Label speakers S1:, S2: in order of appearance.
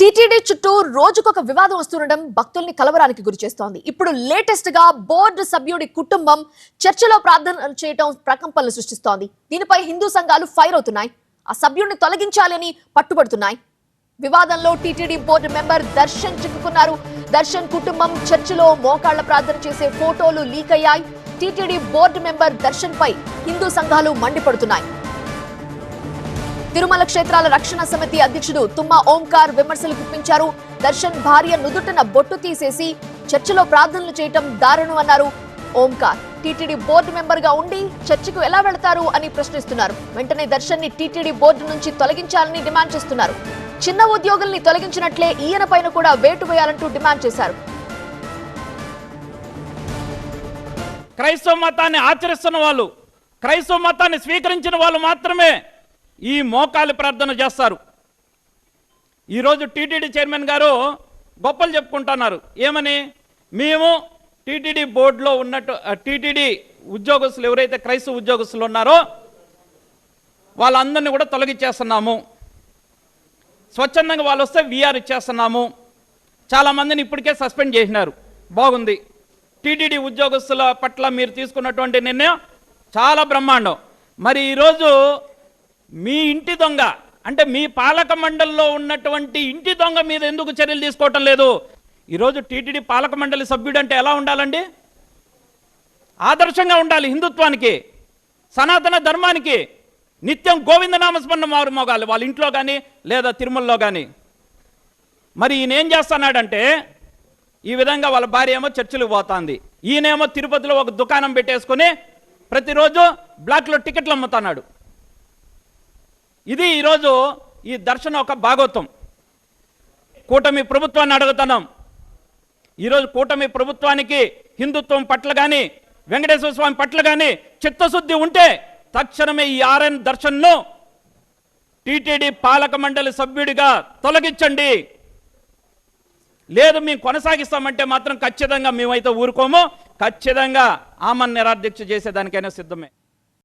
S1: TTD చుట్టూ రోజుకొక వివాదం వస్తుండడం భక్తుల్ని కలవరానికి గురిచేస్తోంది. ఇప్పుడు లేటెస్ట్ గా బోర్డు సభ్యుడి కుటుంబం చర్చిలో ప్రార్థన చేయడం ప్రకంపనలు సృష్టిస్తోంది. దీనిపై హిందూ సంఘాలు ఫైర్ అవుతున్నాయి. ఆ సభ్యుడిని తొలగించాలని పట్టుబడుతున్నాయి. వివాదంలో టీటీడీ బోర్డు మెంబర్ దర్శన్ చిక్కుకున్నారు. దర్శన్ కుటుంబం చర్చిలో మోకాళ్ల ప్రార్థన చేసే ఫోటోలు లీక్ అయ్యాయి. టీటీడీ బోర్డు మెంబర్ దర్శన్ పై హిందూ సంఘాలు మండిపడుతున్నాయి. తిరుమల క్షేత్రాల రక్షణ సమితి అధ్యక్షుడు తుమ్మా ఓంకార్ విమర్శలు గుప్పించారు. దర్శన్ భార్య నుదుటిన బొట్టు తీసేసి చర్చిలో ప్రార్థనలు చేయటం దారుణం అన్నారు ఓంకార్. టీటీడీ బోర్డు మెంబర్ గా ఉండి చర్చికు ఎలా వెళతారు అని ప్రశ్నిస్తున్నారు. వెంటనే దర్శన్ ని టీటీడీ బోర్డు నుంచి తొలగించాలని డిమాండ్ చేస్తున్నారు. చిన్న ఉద్యోగుల్ని తొలగించినట్లే ఈయన పైన కూడా వేటు వేయాలంటూ డిమాండ్ చేశారు.
S2: క్రైస్తవ మతాన్ని ఆచరిస్తున్న వాళ్ళు, క్రైస్తవ మతాన్ని స్వీకరించిన వాళ్ళు మాత్రమే ఈ మోకాలి ప్రార్థన చేస్తారు. ఈరోజు టీటీడీ చైర్మన్ గారు గొప్పలు చెప్పుకుంటున్నారు. ఏమని? మేము టీటీడీ బోర్డులో ఉన్నట్టు టీటీడీ ఉద్యోగస్తులు ఎవరైతే క్రైస్తవ ఉద్యోగస్తులు ఉన్నారో వాళ్ళందరినీ కూడా తొలగించేస్తున్నాము. స్వచ్ఛందంగా వాళ్ళు వస్తే వీఆర్ ఇచ్చేస్తున్నాము. చాలామందిని ఇప్పటికే సస్పెండ్ చేసినారు. బాగుంది. టీటీడీ ఉద్యోగస్తుల పట్ల మీరు తీసుకున్నటువంటి నిర్ణయం చాలా బ్రహ్మాండం. మరి ఈరోజు మీ ఇంటి దొంగ అంటే మీ పాలక మండలిలో ఉన్నటువంటి ఇంటి దొంగ మీద ఎందుకు చర్యలు తీసుకోవటం లేదు? ఈరోజు టీటీడీ పాలక మండలి సభ్యుడు అంటే ఎలా ఉండాలండి? ఆదర్శంగా ఉండాలి. హిందుత్వానికి, సనాతన ధర్మానికి నిత్యం గోవిందనామస్మరణ మారు మోగాలి వాళ్ళ ఇంట్లో కానీ లేదా తిరుమలలో కానీ. మరి ఈయన ఏం చేస్తున్నాడంటే ఈ విధంగా వాళ్ళ భార్య ఏమో చర్చిలకు పోతుంది, ఈయనేమో తిరుపతిలో ఒక దుకాణం పెట్టేసుకొని ప్రతిరోజు బ్లాక్లో టికెట్లు అమ్ముతున్నాడు. ఇది ఈరోజు ఈ దర్శనం ఒక భాగవతం. కూటమి ప్రభుత్వాన్ని అడుగుతున్నాం. ఈరోజు కూటమి ప్రభుత్వానికి హిందుత్వం పట్ల కానీ వెంకటేశ్వర స్వామి పట్ల కానీ చిత్తశుద్ధి ఉంటే తక్షణమే ఈ ఆర్ఎన్ దర్శన్ను టీటీడీ పాలక మండలి సభ్యుడిగా తొలగించండి. లేదు మేము కొనసాగిస్తామంటే మాత్రం ఖచ్చితంగా మేమైతే ఊరుకోము. ఖచ్చితంగా ఆమన్ నిరాధ్యక్ష చేసేదానికైనా సిద్ధమే.